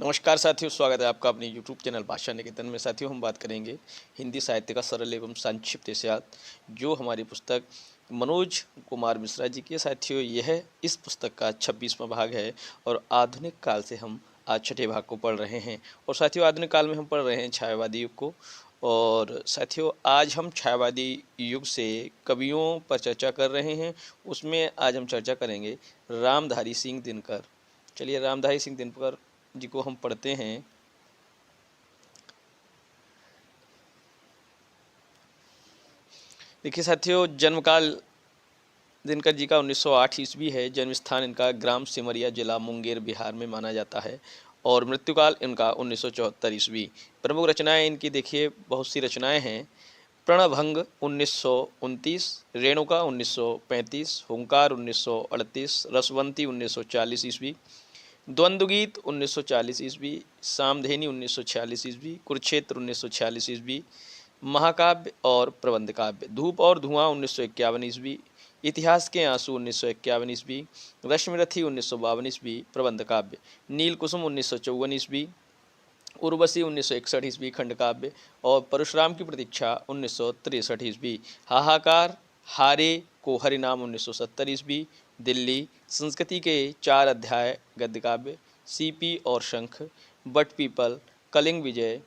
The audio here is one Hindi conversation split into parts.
नमस्कार साथियों, स्वागत है आपका अपने YouTube चैनल भाषा निकेतन में। साथियों, हम बात करेंगे हिंदी साहित्य का सरल एवं संक्षिप्त इतिहास, जो हमारी पुस्तक मनोज कुमार मिश्रा जी की है। साथियों, यह इस पुस्तक का 26वां भाग है और आधुनिक काल से हम आज छठे भाग को पढ़ रहे हैं। और साथियों, आधुनिक काल में हम पढ़ रहे हैं छायावादी युग को। और साथियों, आज हम छायावादी युग से कवियों पर चर्चा कर रहे हैं। उसमें आज हम चर्चा करेंगे रामधारी सिंह दिनकर। चलिए, रामधारी सिंह दिनकर जी को हम पढ़ते हैं। देखिए साथियों, जन्मकाल दिनकर जी का 1908 ईस्वी है। जन्म स्थान इनका ग्राम सिमरिया, जिला मुंगेर, बिहार में माना जाता है। और मृत्युकाल इनका 1974 ईस्वी। प्रमुख रचनाएं इनकी देखिए, बहुत सी रचनाएं हैं। प्रणभंग 1929, रेणुका 1935, हुंकार 1938, रसवंती 1940 ईस्वी, द्वंद्वगीत 1940 ईस्वी, सामधेनी 1946 ईस्वी, कुरुक्षेत्र 1946 ईस्वी, महाकाव्य और प्रबंध काव्य, धूप और धुआं 1951 ईस्वी, इतिहास के आंसू 1951 ईस्वी, रश्मिरथी 1952 ईस्वी, प्रबंध काव्य, नील कुसुम 1954 ईस्वी, उर्वशी 1961 ईस्वी, खंड काव्य, और परशुराम की प्रतीक्षा 1963 ईस्वी, हाहाकार, हारे को हरिनाम 1970 ईस्वी, दिल्ली, संस्कृति के 4 अध्याय गद्य काव्य, सीपी और शंख, बट पीपल, कलिंग विजय,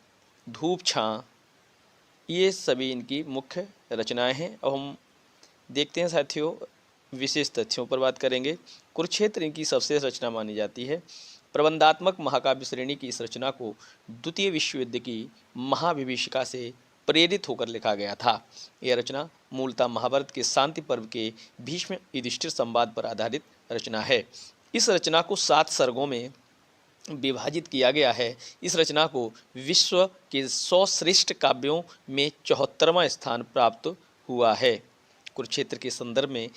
धूप छां, ये सभी इनकी मुख्य रचनाएं हैं। अब हम देखते हैं साथियों, विशेष तथ्यों पर बात करेंगे। कुरुक्षेत्र इनकी सबसे रचना मानी जाती है। प्रबंधात्मक महाकाव्य श्रेणी की इस रचना को द्वितीय विश्व युद्ध की महाविभीषिका से प्रेरित होकर लिखा गया था। यह रचना मूलतः महाभारत के शांति पर्व के भीष्म युधिष्ठिर संवाद पर आधारित रचना है। इस रचना को 7 सर्गों में विभाजित किया गया है। इस रचना को विश्व के 100 श्रेष्ठ काव्यों में 74वां स्थान प्राप्त हुआ है। कुरुक्षेत्र के संदर्भ में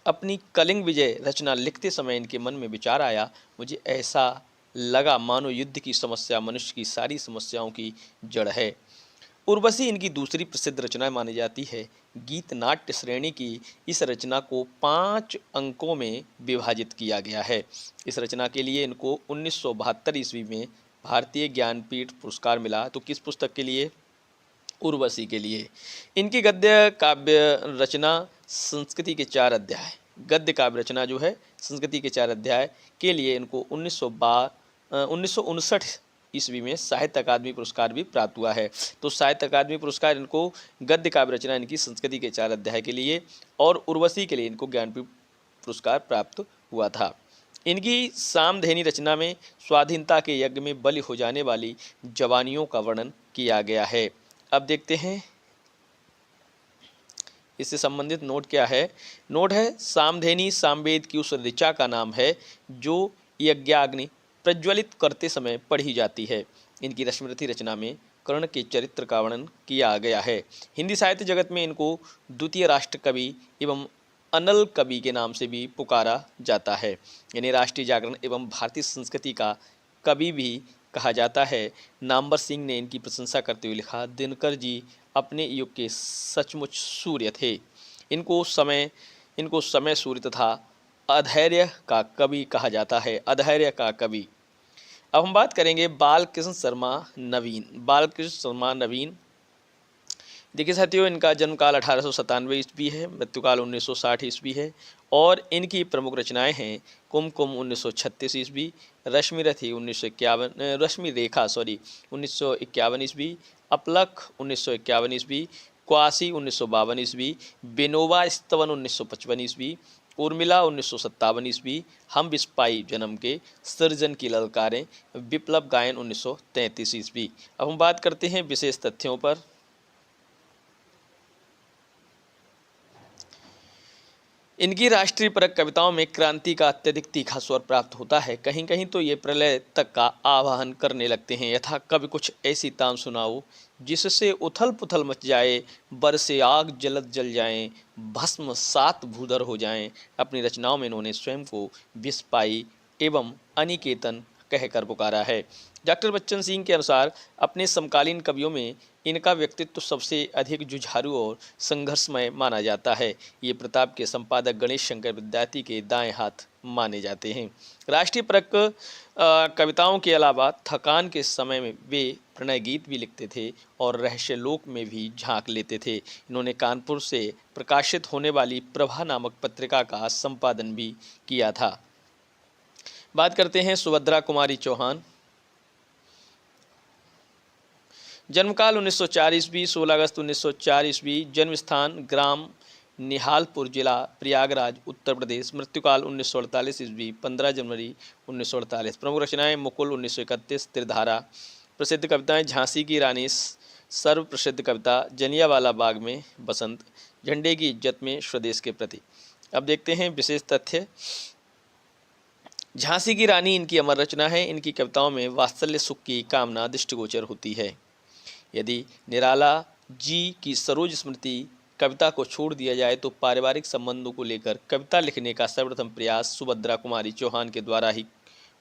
अपनी कलिंग विजय रचना लिखते समय इनके मन में विचार आया, मुझे ऐसा लगा मानो युद्ध की समस्या मनुष्य की सारी समस्याओं की जड़ है। उर्वशी इनकी दूसरी प्रसिद्ध रचना मानी जाती है। गीत नाट्य श्रेणी की इस रचना को 5 अंकों में विभाजित किया गया है। इस रचना के लिए इनको 1972 ईस्वी में भारतीय ज्ञानपीठ पुरस्कार मिला। तो किस पुस्तक के लिए? उर्वशी के लिए। इनकी गद्य काव्य रचना संस्कृति के 4 अध्याय, गद्य काव्य रचना जो है संस्कृति के 4 अध्याय के लिए इनको 1959 ईस्वी में साहित्य अकादमी पुरस्कार भी प्राप्त हुआ है। तो साहित्य अकादमी पुरस्कार इनको गद्य काव्य रचना इनकी संस्कृति के 4 अध्याय के लिए, और उर्वशी के लिए इनको ज्ञानपीठ पुरस्कार प्राप्त हुआ था। इनकी सामधेनी रचना में स्वाधीनता के यज्ञ में बलि हो जाने वाली जवानियों का वर्णन किया गया है। अब देखते हैं इससे संबंधित नोट क्या है। नोट है, सामधेनी सामवेद की उस ऋचा का नाम है जो यज्ञाग्नि प्रज्वलित करते समय पढ़ी जाती है। इनकी रश्मिरथी रचना में कर्ण के चरित्र का वर्णन किया गया है। हिंदी साहित्य जगत में इनको द्वितीय राष्ट्र कवि एवं अनल कवि के नाम से भी पुकारा जाता है। यानी राष्ट्रीय जागरण एवं भारतीय संस्कृति का कवि भी कहा जाता है। नामवर सिंह ने इनकी प्रशंसा करते हुए लिखा, दिनकर जी अपने युग के सचमुच सूर्य थे। इनको समय सूर्य तथा अधैर्य का कवि कहा जाता है। अधैर्य का कवि। अब हम बात करेंगे बालकृष्ण शर्मा नवीन। देखिए साथियों, इनका जन्मकाल 1897 ईस्वी है, मृत्युकाल 1960 ईस्वी है। और इनकी प्रमुख रचनाएं हैं कुमकुम 1936 ईस्वी, रश्मि रेखा 1951 ईस्वी, अपलक 1951 ईस्वी, क्वासी 1952 ईस्वी, बिनोबा स्तवन 1955 ईस्वी, उर्मिला 1957 ईस्वी, हम बिस्पाई जन्म के, सृजन की ललकारें, विप्लव गायन 1933 ईस्वी। अब हम बात करते हैं विशेष तथ्यों पर। इनकी राष्ट्रीय परक कविताओं में क्रांति का अत्यधिक तीखा स्वर प्राप्त होता है। कहीं कहीं तो ये प्रलय तक का आवाहन करने लगते हैं। यथा कभी कुछ ऐसी तान सुनाओ जिससे उथल पुथल मच जाए, बरसे आग जलद जल जाएं, भस्म सात भूधर हो जाएं। अपनी रचनाओं में इन्होंने स्वयं को विस्पाई एवं अनिकेतन कहकर पुकारा है। डॉक्टर बच्चन सिंह के अनुसार अपने समकालीन कवियों में इनका व्यक्तित्व सबसे अधिक जुझारू और संघर्षमय माना जाता है। ये प्रताप के संपादक गणेश शंकर विद्यार्थी के दाएं हाथ माने जाते हैं। राष्ट्रीय परक कविताओं के अलावा थकान के समय में वे प्रणय गीत भी लिखते थे और रहस्यलोक में भी झांक लेते थे। इन्होंने कानपुर से प्रकाशित होने वाली प्रभा नामक पत्रिका का संपादन भी किया था। बात करते हैं सुभद्रा कुमारी चौहान। जन्मकाल 1904 ईस्वी, 16 अगस्त 1904 ईस्वी, जन्म स्थान ग्राम निहालपुर, जिला प्रयागराज, उत्तर प्रदेश। मृत्युकाल 1948 ईस्वी, 15 जनवरी 1948। प्रमुख रचनाएं मुकुल 1931, त्रिधारा। प्रसिद्ध कविताएं झांसी की रानी, सर्व प्रसिद्ध कविता जलियांवाला बाग में बसंत, झंडे की इज्जत में स्वदेश के प्रति। अब देखते हैं विशेष तथ्य। झांसी की रानी इनकी अमर रचना है। इनकी कविताओं में वात्सल्य सुख की कामना दृष्टिगोचर होती है। यदि निराला जी की सरोज स्मृति कविता को छोड़ दिया जाए तो पारिवारिक संबंधों को लेकर कविता लिखने का सर्वप्रथम प्रयास सुभद्रा कुमारी चौहान के द्वारा ही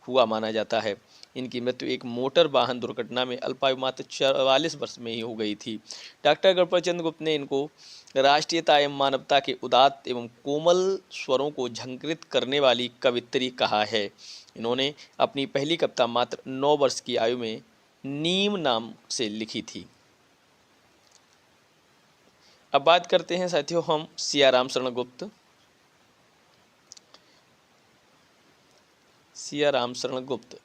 हुआ माना जाता है। इनकी मृत्यु एक मोटर वाहन दुर्घटना में अल्पायु मात्र 44 वर्ष में ही हो गई थी। डॉक्टर गणपतचंद्र गुप्त ने इनको राष्ट्रीयता एवं मानवता के उदात्त एवं कोमल स्वरों को झंकृत करने वाली कवित्री कहा है। इन्होंने अपनी पहली कविता मात्र 9 वर्ष की आयु में नीम नाम से लिखी थी। अब बात करते हैं साथियों हम सियाराम शरण गुप्त। सियाराम शरण गुप्त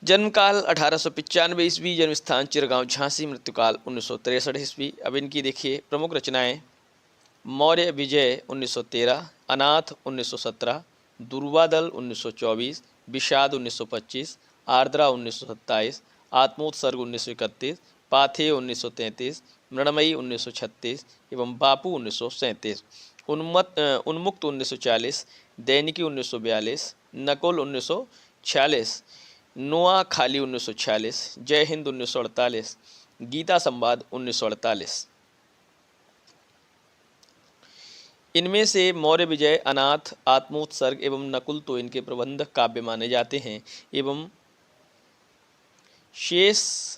जन्मकाल 1895 ईस्वी, जन्म स्थान चिरगांव झांसी, मृत्युकाल 1963 ईस्वी। अब इनकी देखिए प्रमुख रचनाएं मौर्य विजय 1913, अनाथ 1917, दुर्वादल 1924, विषाद 1925, आर्द्रा 1927, आत्मोत्सर्ग 1931, पाथेय 1933, मृणमयी 1936 एवं बापू 1937। उन्मुक्त 1940, दैनिकी 1942, नकुल 1946, नुआ खाली 1946, जय हिंद 1948, गीता संवाद 1948। इनमें से मौर्य विजय, अनाथ, आत्मोत्सर्ग एवं नकुल तो इनके प्रबंध काव्य माने जाते हैं एवं शेष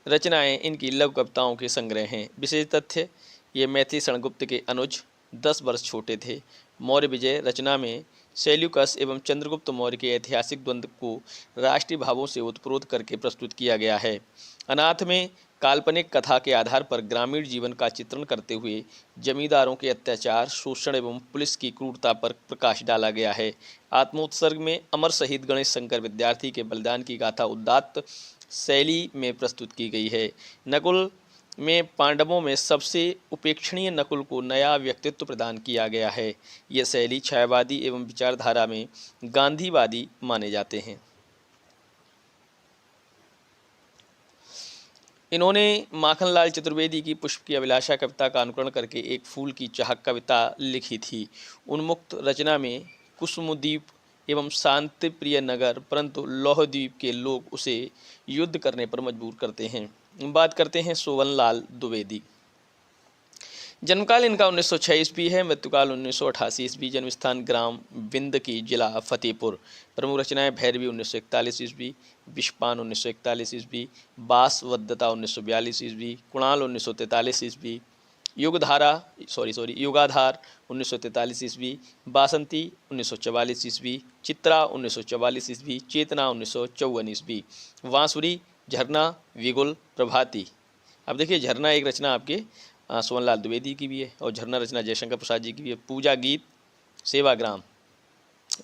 रचनाएं इनकी लघु कविताओं के संग्रह हैं। विशेष तथ्य ये मैथिली शरणगुप्त के अनुज 10 वर्ष छोटे थे। मौर्य विजय रचना में सेल्यूकस एवं चंद्रगुप्त मौर्य के ऐतिहासिक द्वंद्व को राष्ट्रीय भावों से उत्प्रोत करके प्रस्तुत किया गया है। अनाथ में काल्पनिक कथा के आधार पर ग्रामीण जीवन का चित्रण करते हुए जमींदारों के अत्याचार, शोषण एवं पुलिस की क्रूरता पर प्रकाश डाला गया है। आत्मोत्सर्ग में अमर शहीद गणेश शंकर विद्यार्थी के बलिदान की गाथा उदात्त शैली में प्रस्तुत की गई है। नकुल में पांडवों में सबसे उपेक्षणीय नकुल को नया व्यक्तित्व प्रदान किया गया है। यह शैली छायावादी एवं विचारधारा में गांधीवादी माने जाते हैं। इन्होंने माखनलाल चतुर्वेदी की पुष्प की अभिलाषा कविता का अनुकरण करके एक फूल की चाहक कविता लिखी थी। उन्मुक्त रचना में कुसुमद्वीप एवं शांति प्रिय नगर, परंतु लौहद्वीप के लोग उसे युद्ध करने पर मजबूर करते हैं। बात करते हैं सोवनलाल द्विवेदी। जन्मकाल इनका 1906 ईस्वी है, मृत्युकाल 1988 ईस्वी, जन्म स्थान ग्राम विंदकी, जिला फतेहपुर। प्रमुख रचनाएं भैरवी 1941 ईस्वी, विषपान 1941 ईस्वी, बासवदत्ता 1942 ईस्वी, कुणाल 1943 ईस्वी, युगाधार 1943 ईस्वी, बासंती 1944 ईस्वी, चित्रा 1944 ईस्वी, चेतना 1954 ईस्वी, वांसुरी, झरना, विगुल, प्रभाती। अब देखिए झरना एक रचना आपके सोवनलाल द्विवेदी की भी है और झरना रचना जयशंकर प्रसाद जी की भी है। पूजा गीत, सेवाग्राम।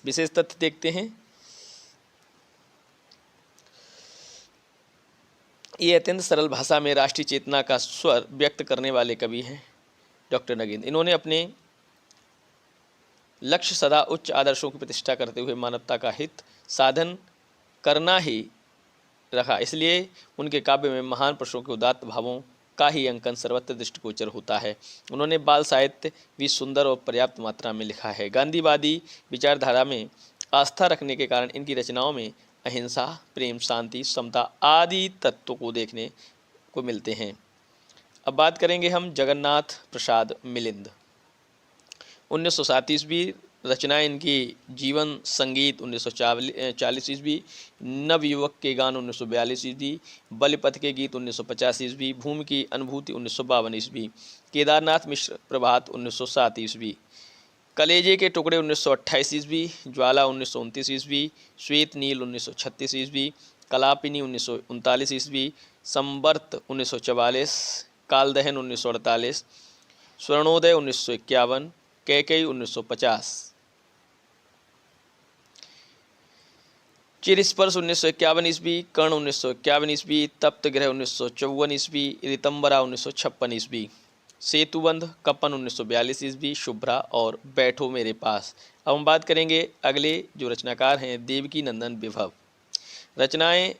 विशेष तथ्य देखते हैं। ये अत्यंत सरल भाषा में राष्ट्रीय चेतना का स्वर व्यक्त करने वाले कवि हैं डॉक्टर नगेंद्र। इन्होंने अपने लक्ष्य सदा उच्च आदर्शों की प्रतिष्ठा करते हुए मानवता का हित साधन करना ही रखा। इसलिए उनके काव्य में महान पुरुषों के उदात्त भावों का ही अंकन सर्वत्र दृष्टिगोचर होता है। उन्होंने बाल साहित्य भी सुंदर और पर्याप्त मात्रा में लिखा है। गांधीवादी विचारधारा में आस्था रखने के कारण इनकी रचनाओं में अहिंसा, प्रेम, शांति, समता आदि तत्वों को देखने को मिलते हैं। अब बात करेंगे हम जगन्नाथ प्रसाद मिलिंद। 1907 ईस्वी, रचनाएं इनकी जीवन संगीत 1940 ईस्वी, नवयुवक के गान 1942 ईस्वी, बलिपथ के गीत 1950 ईस्वी, भूमि की अनुभूति 1952 ईस्वी, केदारनाथ मिश्र प्रभात 1907 ईस्वी। कलेजे के टुकड़े 1928 ईस्वी, ज्वाला 1929 ईस्वी, श्वेत नील 1936 ईस्वी, कलापिनी 1939 ईस्वी, संवर्त 1944, कालदहन 1948, स्वर्णोदय 1951, कैकई 1950, चिरस्पर्श 1951 ईस्वी, कर्ण 1951 ईस्वी, तप्तगृह 1954 ईस्वी, ऋतंबरा 1956 ईस्वी, सेतुबंध कपन 1942 ईस्वी, शुभ्रा और बैठो मेरे पास। अब हम बात करेंगे अगले जो रचनाकार हैं, देवकी नंदन विभव। रचनाएं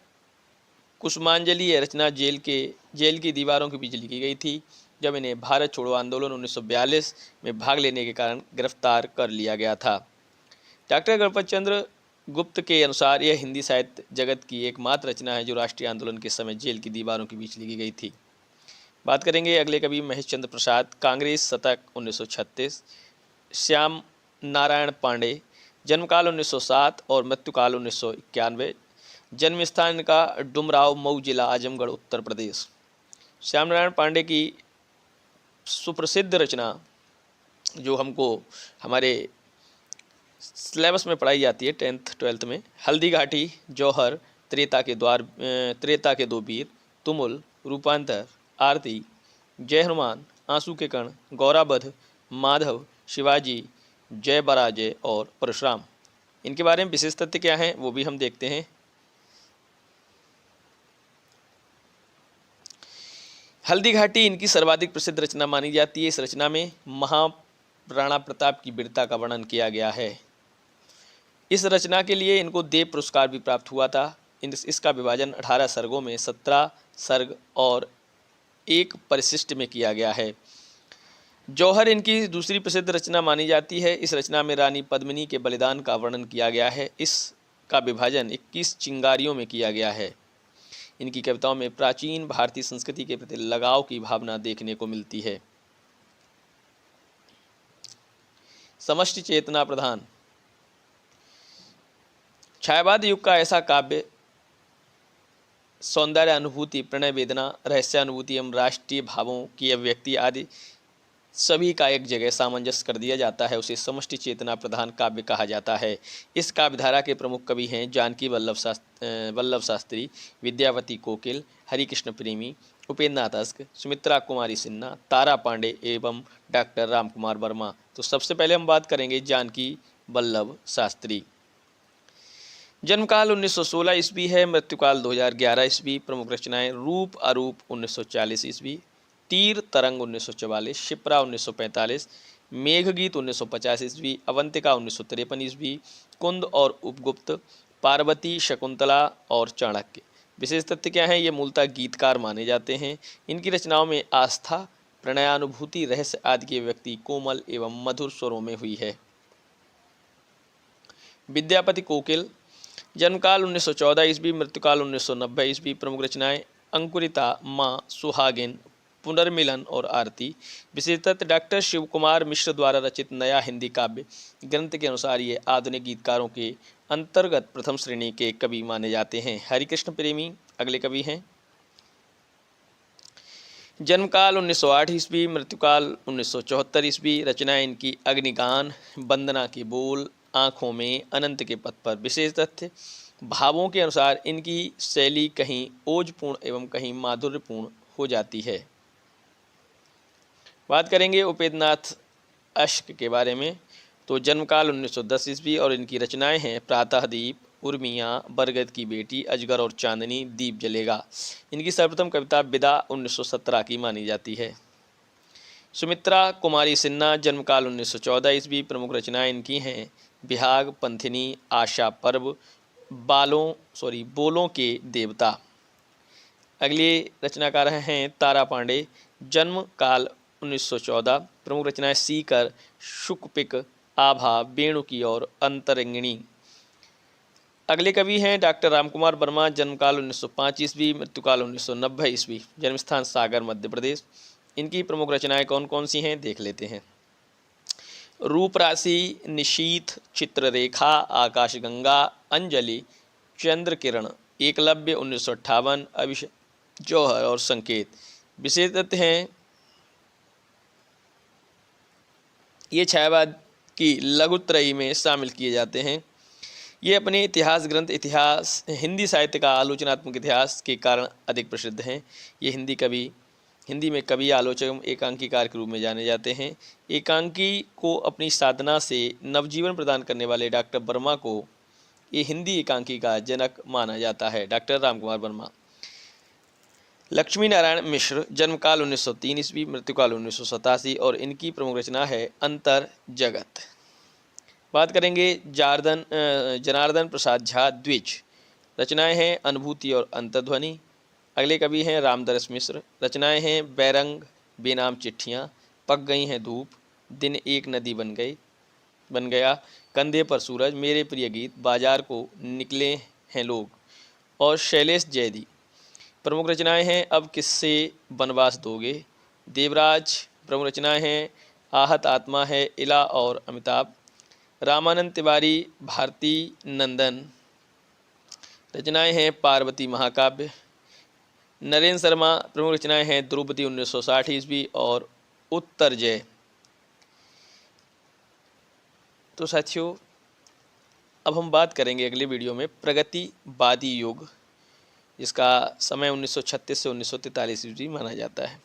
कुसुमांजलि यह रचना जेल की दीवारों के बीच लिखी गई थी, जब इन्हें भारत छोड़ो आंदोलन 1942 में भाग लेने के कारण गिरफ्तार कर लिया गया था। डॉक्टर गणपत चंद्र गुप्त के अनुसार यह हिंदी साहित्य जगत की एकमात्र रचना है जो राष्ट्रीय आंदोलन के समय जेल की दीवारों के बीच लिखी गई थी। बात करेंगे अगले कवि महेश चंद्र प्रसाद, कांग्रेस शतक 1936, श्याम नारायण पांडे, जन्मकाल 1907 और मृत्युकाल 1991, जन्म स्थान का डुमराव मऊ जिला आजमगढ़ उत्तर प्रदेश। श्याम नारायण पांडे की सुप्रसिद्ध रचना जो हमको हमारे सिलेबस में पढ़ाई जाती है 10th 12th में, हल्दी घाटी, जौहर, त्रेता के दो वीर, तुमुल, रूपांतर, आरती, जय हनुमान, आंसू के कण, गौराबध, माधव, शिवाजी, जय पराजय और परशुराम। इनके बारे में विशेष तथ्य क्या हैं वो भी हम देखते हैं। हल्दी घाटी इनकी सर्वाधिक प्रसिद्ध रचना मानी जाती है। इस रचना में महाराणा प्रताप की वीरता का वर्णन किया गया है। इस रचना के लिए इनको देव पुरस्कार भी प्राप्त हुआ था। इसका विभाजन 18 सर्गों में 17 सर्ग और एक परिशिष्ट में किया गया है। जौहर इनकी दूसरी प्रसिद्ध रचना मानी जाती है। इस रचना में रानी पद्मिनी के बलिदान का वर्णन किया गया है। इसका विभाजन 21 चिंगारियों में किया गया है। इनकी कविताओं में प्राचीन भारतीय संस्कृति के प्रति लगाव की भावना देखने को मिलती है। समष्टि चेतना प्रधान छायावाद युग का ऐसा काव्य सौंदर्य अनुभूति, प्रणय वेदना, रहस्यानुभूति एवं राष्ट्रीय भावों की अभिव्यक्ति आदि सभी का एक जगह सामंजस्य कर दिया जाता है, उसे समष्टि चेतना प्रधान काव्य कहा जाता है। इस काव्यधारा के प्रमुख कवि हैं जानकी वल्लभ शास्त्री, विद्यावती कोकिल, हरिकृष्ण प्रेमी, उपेंद्र नाथ अस्क, सुमित्रा कुमारी सिन्हा, तारा पांडे एवं डॉक्टर रामकुमार वर्मा। तो सबसे पहले हम बात करेंगे जानकी वल्लभ शास्त्री। जन्मकाल 1916 ईस्वी है, मृत्युकाल 2011 ईस्वी। प्रमुख रचनाएं रूप अरूप 1940 ईस्वी, तीर तरंग 1944, शिप्रा 1945, मेघगीत 1950 ईस्वी, अवंतिका 1953 ईस्वी, कुंद और उपगुप्त, पार्वती, शकुंतला और चाणक्य। विशेष तथ्य क्या है, ये मूलतः गीतकार माने जाते हैं। इनकी रचनाओं में आस्था, प्रणयानुभूति, रहस्य आदि की व्यक्ति कोमल एवं मधुर स्वरों में हुई है। विद्यापति कोकिल, जन्मकाल 1914 ईस्वी, मृत्युकाल 1990 ईस्वी। प्रमुख रचनाएं अंकुरिता, माँ, सुहागिन, पुनर्मिलन और आरती। विशेषतः डॉक्टर शिव कुमार मिश्र द्वारा रचित नया हिंदी काव्य ग्रंथ के अनुसार ये आधुनिक गीतकारों के अंतर्गत प्रथम श्रेणी के कवि माने जाते हैं। हरिकृष्ण प्रेमी अगले कवि हैं। जन्मकाल 1908 ईस्वी, मृत्युकाल 1974 ईस्वी। रचनाएं इनकी अग्निगान, वंदना के बोल, आँखों में, अनंत के पथ पर। विशेष तथ्य भावों के अनुसार इनकी शैली कहीं ओजपूर्ण एवं कहीं माधुर्यपूर्ण हो जाती है। बात करेंगे उपेंद्र नाथ अश्क के बारे में। तो जन्मकाल 1910 ईस्वी और इनकी रचनाएं हैं प्रातःदीप, उर्मियाँ, बरगद की बेटी, अजगर और चांदनी, दीप जलेगा। इनकी सर्वप्रथम कविता विदा 1917 की मानी जाती है। सुमित्रा कुमारी सिन्हा, जन्मकाल 1914 ईस्वी। प्रमुख रचनाएं इनकी हैं बिहाग, पंथिनी, आशा पर्व, बोलों के देवता। अगले रचनाकार हैं तारा पांडे, जन्म काल 1914। प्रमुख रचनाएं सीकर, शुकपिक, आभा, वेणुकी और अंतरंगिणी। अगले कवि हैं डॉक्टर रामकुमार वर्मा, जन्मकाल 1905 ईस्वी, मृत्युकाल 1990 ईस्वी। जन्मस्थान सागर मध्य प्रदेश। इनकी प्रमुख रचनाएं कौन कौन सी हैं देख लेते हैं। रूप राशि, निशीथ, चित्ररेखा, आकाशगंगा, अंजलि, चंद्र किरण, एकलव्य 1958, अभिषेक, जौहर और संकेत। विशेष तथ्य हैं ये छायावाद की लघुत्रयी में शामिल किए जाते हैं। ये अपने इतिहास ग्रंथ इतिहास हिंदी साहित्य का आलोचनात्मक इतिहास के कारण अधिक प्रसिद्ध हैं। ये हिंदी में कवि, आलोचक, एकांकीकार के रूप में जाने जाते हैं। एकांकी को अपनी साधना से नवजीवन प्रदान करने वाले डॉक्टर वर्मा को ये हिंदी एकांकी का जनक माना जाता है। डॉक्टर रामकुमार वर्मा। लक्ष्मी नारायण मिश्र, जन्मकाल 1903 ईस्वी, मृत्युकाल 1987 और इनकी प्रमुख रचना है अंतर जगत। बात करेंगे जनार्दन प्रसाद झा द्विज। रचनाएं हैं अनुभूति और अंतर्ध्वनि। अगले कवि हैं रामदरस मिश्र। रचनाएं हैं बैरंग, बेनाम चिट्ठियाँ, पक गई हैं धूप, दिन एक नदी बन गया, कंधे पर सूरज, मेरे प्रिय गीत, बाजार को निकले हैं लोग और शैलेश जयदी। प्रमुख रचनाएं हैं अब किससे वनवास दोगे। देवराज। प्रमुख रचनाएं हैं आहत आत्मा है, इला और अमिताभ। रामानंद तिवारी, भारती नंदन। रचनाएं हैं पार्वती महाकाव्य। नरेंद्र शर्मा। प्रमुख रचनाएं हैं द्रौपदी 1960 ईस्वी और उत्तर जय। तो साथियों, अब हम बात करेंगे अगले वीडियो में प्रगतिवादी युग, जिसका समय 1936 से 1943 ईस्वी माना जाता है।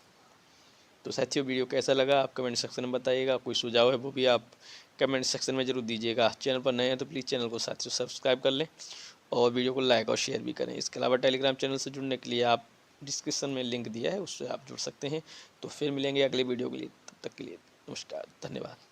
तो साथियों, वीडियो कैसा लगा आप कमेंट सेक्शन में बताइएगा। कोई सुझाव है वो भी आप कमेंट सेक्शन में जरूर दीजिएगा। चैनल पर नए हैं तो प्लीज़ चैनल को साथियों सब्सक्राइब कर लें और वीडियो को लाइक और शेयर भी करें। इसके अलावा टेलीग्राम चैनल से जुड़ने के लिए आप डिस्क्रिप्शन में लिंक दिया है, उससे आप जुड़ सकते हैं। तो फिर मिलेंगे अगले वीडियो के लिए, तब तक के लिए नमस्कार, धन्यवाद।